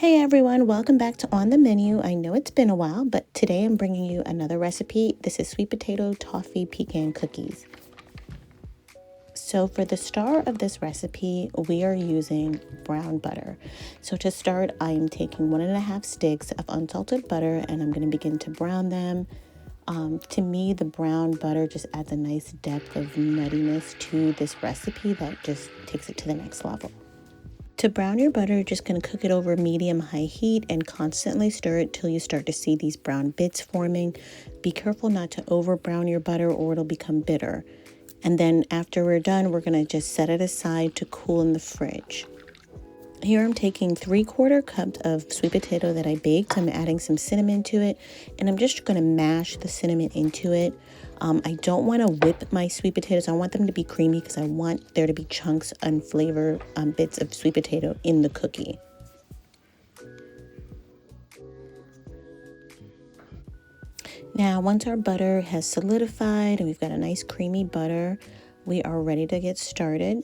Hey everyone, welcome back to On the Menu. I know it's been a while, but today I'm bringing you another recipe. This is sweet potato toffee pecan cookies. So for the star of this recipe, we are using brown butter. So to start, I am taking 1.5 sticks of unsalted butter and I'm going to begin to brown them. To me, the brown butter just adds a nice depth of nuttiness to this recipe that just takes it to the next level. To brown your butter, you're just going to cook it over medium-high heat and constantly stir it till you start to see these brown bits forming. Be careful not to over brown your butter or it'll become bitter. And then after we're done, we're going to just set it aside to cool in the fridge. Here I'm taking 3/4 cups of sweet potato that I baked. I'm adding some cinnamon to it, and I'm just going to mash the cinnamon into it. I don't want to whip my sweet potatoes. I want them to be creamy because I want there to be chunks and flavor bits of sweet potato in the cookie. Now, once our butter has solidified and we've got a nice creamy butter, we are ready to get started.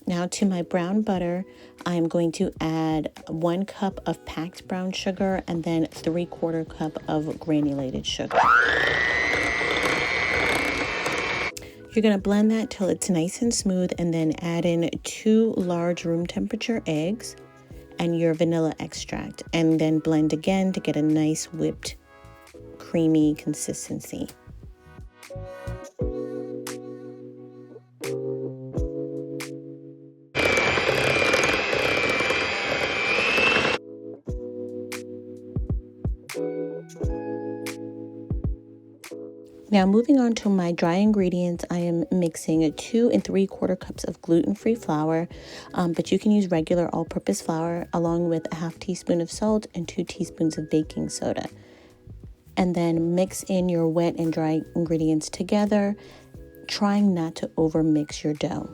Now to my brown butter, I'm going to add 1 cup of packed brown sugar and then 3/4 cup of granulated sugar. You're going to blend that till it's nice and smooth and then add in 2 large room temperature eggs and your vanilla extract and then blend again to get a nice whipped creamy consistency. Now moving on to my dry ingredients, I am mixing 2 3/4 cups of gluten-free flour, but you can use regular all-purpose flour along with a 1/2 teaspoon of salt and 2 teaspoons of baking soda. And then mix in your wet and dry ingredients together, trying not to over mix your dough.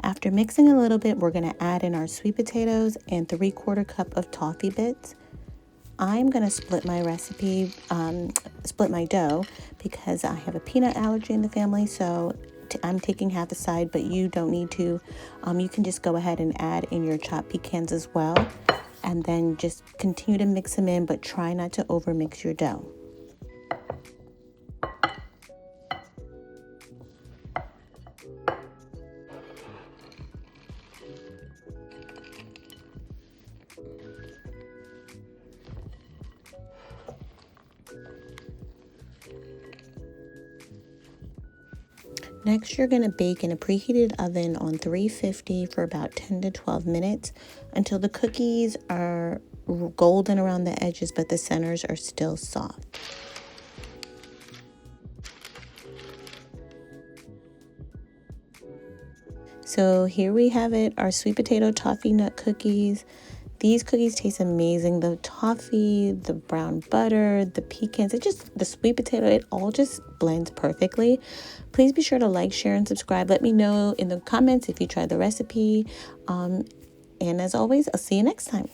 After mixing a little bit, we're going to add in our sweet potatoes and 3/4 cup of toffee bits. I'm going to split my recipe, split my dough because I have a peanut allergy in the family, so I'm taking half aside, but you don't need to. You can just go ahead and add in your chopped pecans as well, and then just continue to mix them in, but try not to over mix your dough. Next, you're going to bake in a preheated oven on 350 for about 10 to 12 minutes until the cookies are golden around the edges, but the centers are still soft. So here we have it, our sweet potato toffee nut cookies. These cookies taste amazing. The toffee, the brown butter, the pecans, the sweet potato, it all just blends perfectly. Please be sure to like, share, and subscribe. Let me know in the comments if you tried the recipe. And as always, I'll see you next time.